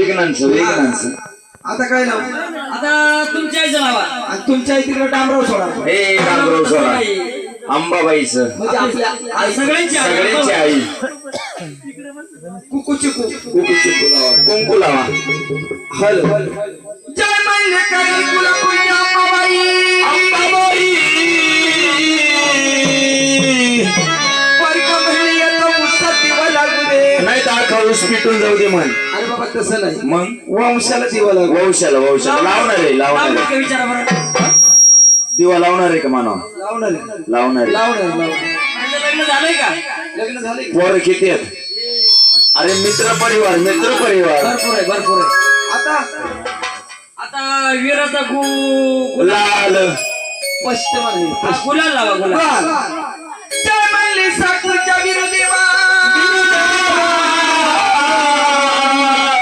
वेगनांचं आता काय नाव? आता तुमच्या आईचं नाव आहे. आणि तुमच्या तिकडे डांबराव सोडा. हे डांबराव सोडा अंबाबाईचं म्हणजे आपल्या सगळ्यांची आई. सगळ्यांची आई कुकू चिकू कुंकू लावा हॅलो जय म्हणले काय कुला कुली अंबाबाई परका म्हणले येतो मुसा दिवा लागू दे. नाही दाखव पिटून जाऊ दे म्हण. अरे बाबा तसं नाही, मग वंशाला दिवा लागू. वंशाला लावणार आहे लावणार नाव आहे. काय विचारा बरं. दिवा लावणार आहे का मानव लावणार लावणार आहे. लावणार त्यांचं लग्न झालंय का? लग्न झाले पोरं किती आहेत? अरे मित्र परिवार भरपूर आहे भरपूर आहे. आता आता वीराचा लाल स्पष्ट म्हणले गुलाल लावा गुलाल. जय म्हणले साकूरच्या विरुद्ध